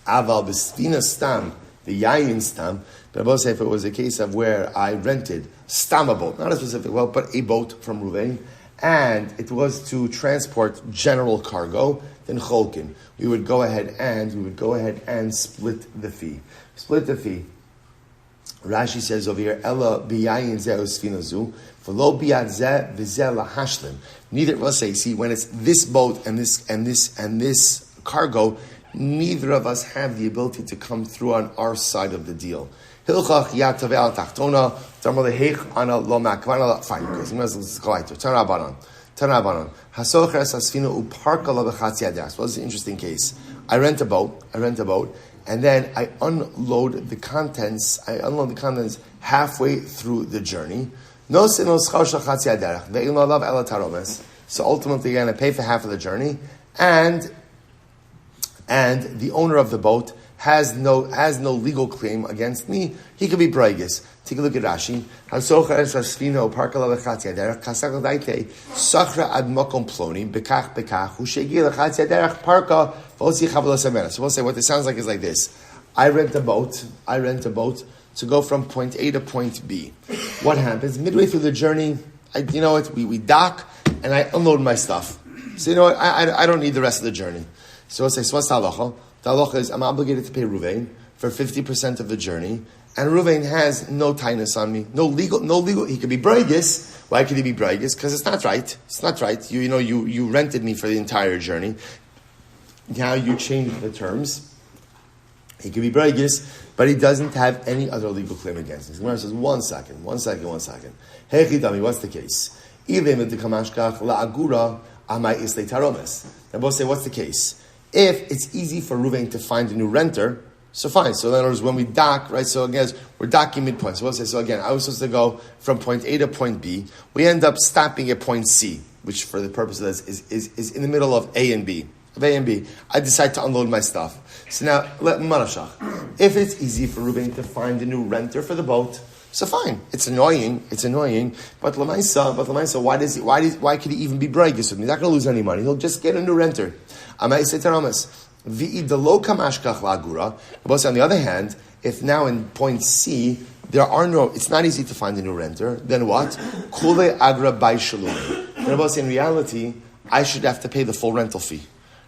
Aval b'sfina stam, the yayin stam. But I will say if it was a case of where I rented stam a boat, not a specific boat, but a boat from Reuven, and it was to transport general cargo, then cholkin. We would go ahead and split the fee. Rashi says over here, Ella biyayin zeh usfina zu, v'lo biyad zeh v'zeh lahashlim. Neither will say, see, when it's this boat and this cargo, neither of us have the ability to come through on our side of the deal. Hilchach yatav al tachtona, tamar lehech ana lo makvana. Fine, let's go right to Tanabanon. Hasocher asfina uparka la bechatzi adas. Well, it's an interesting case. I rent a boat, and then I unload the contents halfway through the journey. So ultimately, again, I pay for half of the journey, and the owner of the boat has no legal claim against me. He could be braigis. Take a look at Rashi. So we'll say what this sounds like is like this. I rent a boat to go from point A to point B. What happens? Midway through the journey, we dock and I unload my stuff. So you know what? I don't need the rest of the journey. So we'll say, so what's the halacha? The halacha is I'm obligated to pay Reuven for 50% of the journey, and Reuven has no tainus on me, no legal. He could be braigis. Why could he be braigis? Because it's not right. It's not right. You rented me for the entire journey. Now you change the terms. He could be braigis, but he doesn't have any other legal claim against him. The Gemara says, one second. Hey, Chidami, what's the case? Now both say, what's the case? If it's easy for Reuven to find a new renter, so fine. So in other words, when we dock, right, so again, we're docking midpoint. So we'll say, so again, I was supposed to go from point A to point B. We end up stopping at point C, which for the purpose of this is in the middle of A and B. I decide to unload my stuff. So now, if it's easy for Reuven to find a new renter for the boat, so fine. It's annoying. But Lamaisa, why could he even be bragging with me? He's not going to lose any money. He'll just get a new renter. On the other hand, if now in point C, it's not easy to find a new renter, then what? Kule agra by shalom. In reality, I should have to pay the full rental fee.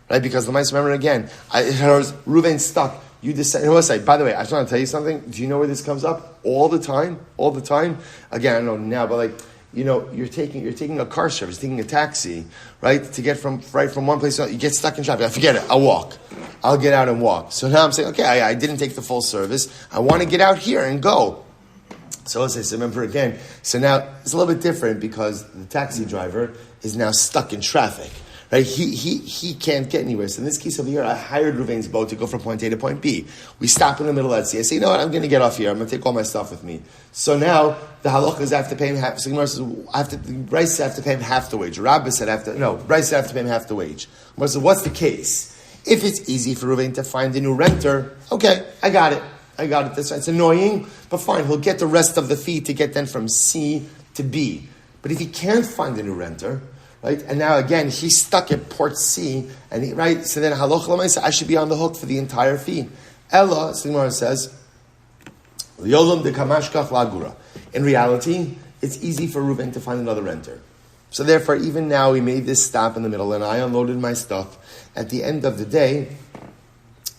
Right? Because remember again, Reuven's stuck. You decide. By the way, I just want to tell you something. Do you know where this comes up? All the time? Again, I don't know now, but you're taking a car service, taking a taxi, right? To get from one place to another. You get stuck in traffic. Forget it. I'll walk. I'll get out and walk. So now I'm saying, okay, I didn't take the full service. I want to get out here and go. So let's say, remember again. So now it's a little bit different because the taxi driver is now stuck in traffic. Right? He can't get anywhere. So in this case over here, I hired Reuven's boat to go from point A to point B. We stop in the middle at sea. I say, you know what, I'm going to get off here. I'm going to take all my stuff with me. So now the halacha is I have to pay him half. So Gemara says, Bryce said I have to pay him half the wage. Rabbi said Bryce said I have to pay him half the wage. Gemara says, what's the case? If it's easy for Reuven to find a new renter, okay, I got it. That's right. It's annoying, but fine. He'll get the rest of the fee to get then from C to B. But if he can't find a new renter, right? And now again, he's stuck at port C, and right? So then halacha l'maisa, I should be on the hook for the entire fee. Ella, Shleima says, Yolam de kamashkach lagura. In reality, it's easy for Reuven to find another renter. So therefore, even now, we made this stop in the middle, and I unloaded my stuff. At the end of the day,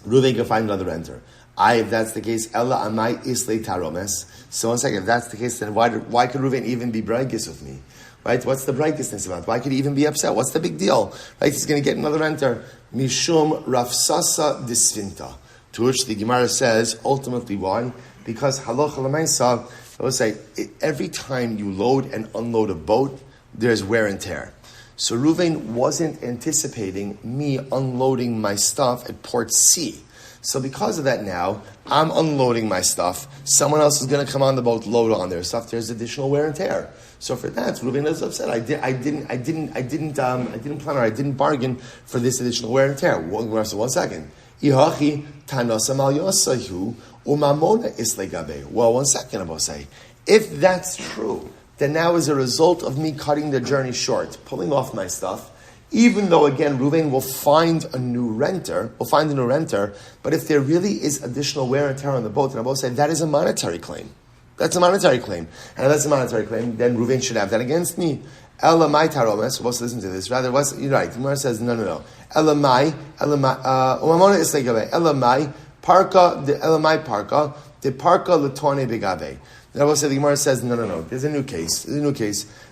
Reuven can find another renter. If that's the case, Ella amai islay taromes. So one second, if that's the case, then why could Reuven even be braggis with me? Right? What's the brightness about? Why could he even be upset? What's the big deal? Right? He's going to get another renter. Mishum rafsasa disfinta. To which the Gemara says, ultimately why? Because halacha l'maisa, I would say, every time you load and unload a boat, there's wear and tear. So Reuven wasn't anticipating me unloading my stuff at port C. So because of that now, I'm unloading my stuff. Someone else is going to come on the boat, load on their stuff. There's additional wear and tear. So for that, Reuven is upset. I didn't plan or I didn't bargain for this additional wear and tear. One second. Well, one second, I will say. If that's true, then now as a result of me cutting the journey short, pulling off my stuff, even though, again, Reuven will find a new renter, but if there really is additional wear and tear on the boat, and I will say that is a monetary claim. That's a monetary claim. And if that's a monetary claim, then Reuven should have that against me. Elamai taromes, supposed to listen to this. Rather, you're right. The Gemara says, no. Elamai, parka, the parka letone begave. Then I will say, the Gemara says, no. There's a new case. I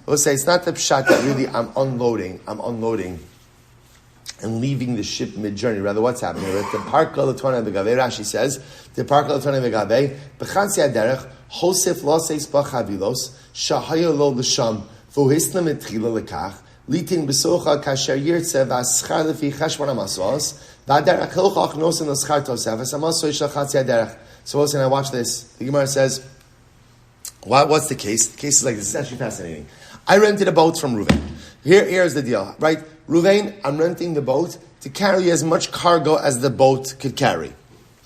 will say, it's not the pshat that really I'm unloading and leaving the ship mid-journey. Rather, what's happening? The parka letone begave, Rashi says, the parka letone begave, b'chansi aderech, Hosef loseis bachavilos shahaya lo l'sham v'uhisna mitchila lekach litin besocha kasher yirtze v'aschar lefi cheshbon hamasos v'aderech hilchach nosen l'schar tosef v'samaso yishlachatzi aderech. So listen, I watch this. The Gemara says, what's the case? The case is like this. It's actually fascinating. I rented a boat from Reuven. Here's the deal, right? Reuven, I'm renting the boat to carry as much cargo as the boat could carry.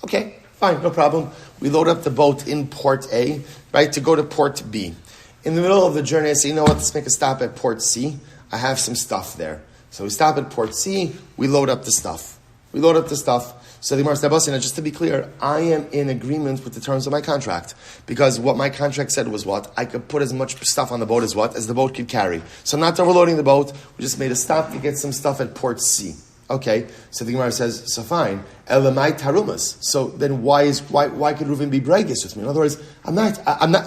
Okay. Fine, no problem. We load up the boat in port A, right, to go to port B. In the middle of the journey, I say, you know what, let's make a stop at port C. I have some stuff there. So we stop at port C, we load up the stuff. So the Gemara says, just to be clear, I am in agreement with the terms of my contract. Because what my contract said was what? I could put as much stuff on the boat as the boat could carry. So I'm not overloading the boat. We just made a stop to get some stuff at port C. Okay, so the Gemara says, so fine. Elamai tarumas. So then why could Reuven be braggis with me? In other words, I'm not.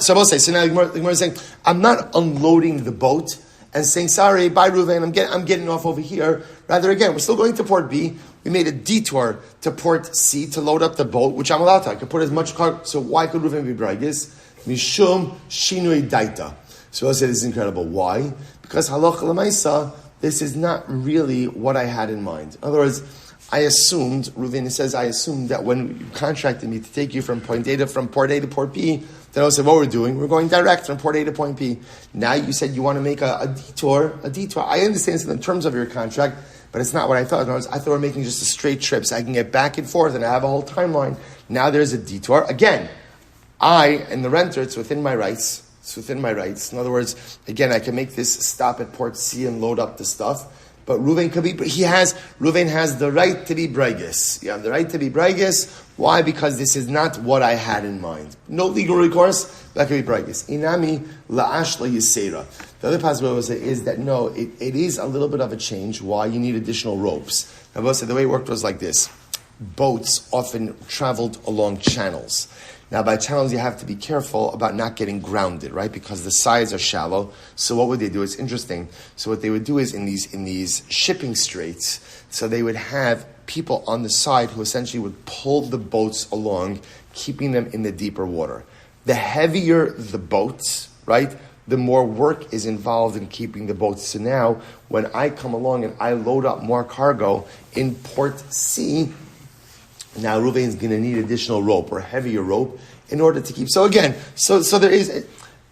So I will say. So now the Gemara is saying, I'm not unloading the boat and saying, sorry, bye Reuven, I'm getting off over here. Rather, again, we're still going to port B. We made a detour to port C to load up the boat, which I'm allowed to. I could put as much cargo. So why could Reuven be braggis? Mishum shinui daita. So I'll say this is incredible. Why? Because halacha l'maisa, this is not really what I had in mind. In other words, I assumed that when you contracted me to take you from port A to port B, then I said, what we're doing, we're going direct from port A to point B. Now you said you want to make a detour. I understand this in terms of your contract, but it's not what I thought. In other words, I thought we're making just a straight trip so I can get back and forth and I have a whole timeline. Now there's a detour. Again, I and the renter, it's within my rights. In other words, again, I can make this stop at port C and load up the stuff. But Reuven could be, Reuven has the right to be breigus. You have the right to be breigus. Why? Because this is not what I had in mind. No legal recourse, that could be breigus. Inami la'ashla yisera. The other possibility is that no, it is a little bit of a change. Why? You need additional ropes. Now, the way it worked was like this. Boats often traveled along channels. Now, by channels, you have to be careful about not getting grounded, right? Because the sides are shallow. So what would they do? It's interesting. So what they would do is in these shipping straits, so they would have people on the side who essentially would pull the boats along, keeping them in the deeper water. The heavier the boats, right, the more work is involved in keeping the boats. So now, when I come along and I load up more cargo in Port C, now Reuven's going to need additional rope or heavier rope in order to keep. So again, so there is,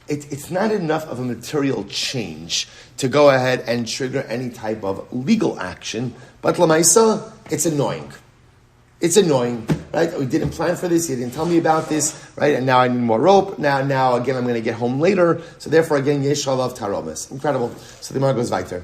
it's not enough of a material change to go ahead and trigger any type of legal action. But Lamaisa, it's annoying. It's annoying, right? We didn't plan for this. You didn't tell me about this, right? And now I need more rope. Now again, I'm going to get home later. So therefore, again, yesh alav taromis. Incredible. So the Gemara goes weiter.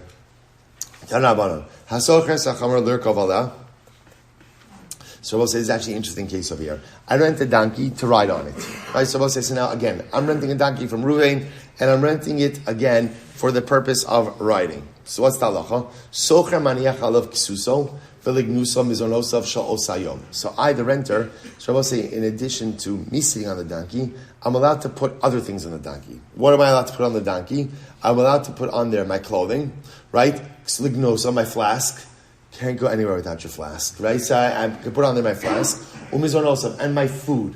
So we'll say it's actually an interesting case over here. I rent a donkey to ride on it. Right? So we'll say, so now again, I'm renting a donkey from Reuven, and I'm renting it again for the purpose of riding. So what's the halacha? Zoche maniach alav kisuso v'lignuso mizonosav sha'osayom. So I, the renter, so we'll say, in addition to me sitting on the donkey, I'm allowed to put other things on the donkey. What am I allowed to put on the donkey? I'm allowed to put on there my clothing, right? Lignosa, my flask. Can't go anywhere without your flask, right? So I can put on there my flask, and my food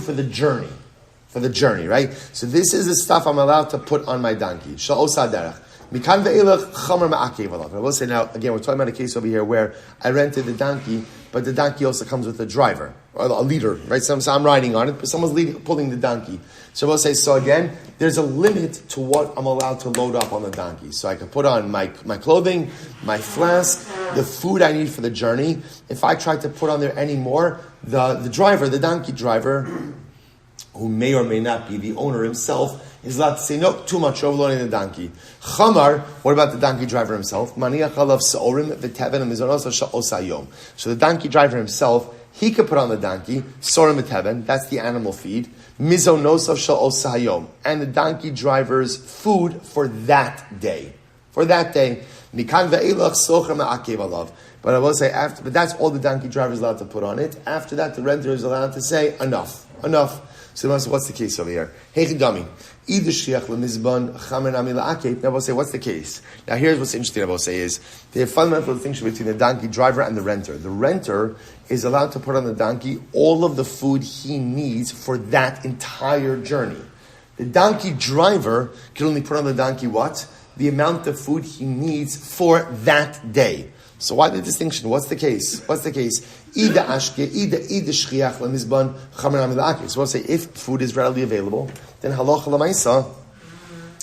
for the journey, right? So this is the stuff I'm allowed to put on my donkey. I will say now, again, we're talking about a case over here where I rented the donkey, but the donkey also comes with a driver, or a leader, right? So I'm riding on it, but someone's pulling the donkey. So we'll say, so again, there's a limit to what I'm allowed to load up on the donkey. So I can put on my clothing, my flask, the food I need for the journey. If I try to put on there any more, the donkey driver, who may or may not be the owner himself, is allowed to say, no, too much, overloading the donkey. Chamar, what about the donkey driver himself? So the donkey driver himself, he could put on the donkey, sorim v'teven, that's the animal feed, mizonosav sha'osayom, and the donkey driver's food for that day. Mikan ve'elach socher ma'akev alav. But I will say, but that's all the donkey driver is allowed to put on it. After that, the renter is allowed to say, enough. So what's the case over here? Now we'll say, what's the case? Now here's what's interesting, I will say, is the fundamental distinction between the donkey driver and the renter. The renter is allowed to put on the donkey all of the food he needs for that entire journey. The donkey driver can only put on the donkey what? The amount of food he needs for that day. So why the distinction? What's the case? So we'll say, if food is readily available, then halacha l'maisa,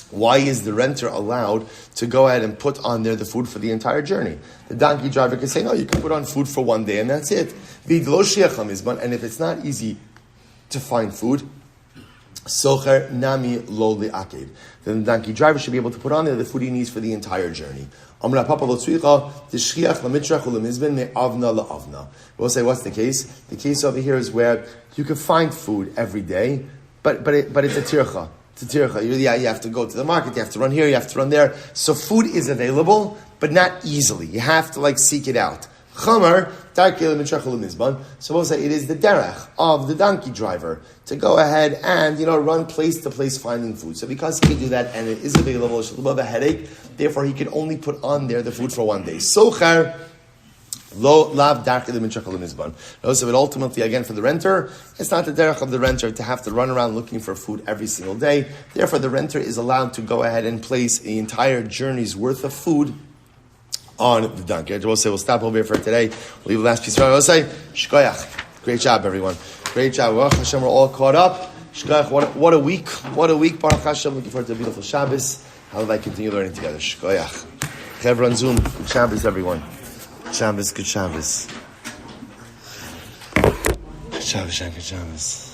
why is the renter allowed to go ahead and put on there the food for the entire journey? The donkey driver can say, no, you can put on food for one day and that's it. And if it's not easy to find food, socher nami lo li'akev, then the donkey driver should be able to put on there the food he needs for the entire journey. We'll say, what's the case? The case over here is where you can find food every day, but it's a tircha. You have to go to the market, you have to run here, you have to run there. So food is available, but not easily. You have to seek it out. So we'll say it is the derech of the donkey driver to go ahead and run place to place finding food. So because he can do that and it is available, it's a little bit of a headache. Therefore, he can only put on there the food for one day. Socher lo lav darkei l'minchachol l'mizban. Notice that ultimately, again, for the renter, it's not the derech of the renter to have to run around looking for food every single day. Therefore, the renter is allowed to go ahead and place the entire journey's worth of food on the donkey. We'll stop over here for today. We'll leave the last piece. We'll say, shkoyach. Great job, everyone. Great job. Baruch Hashem, we're all caught up. Shkoyach, what a week. Baruch Hashem, looking forward to a beautiful Shabbos. How will I continue learning together? Shkoyach. Chevron on Zoom. Good Shabbos, everyone. Good Shabbos. Good Shabbos. Good Shabbos.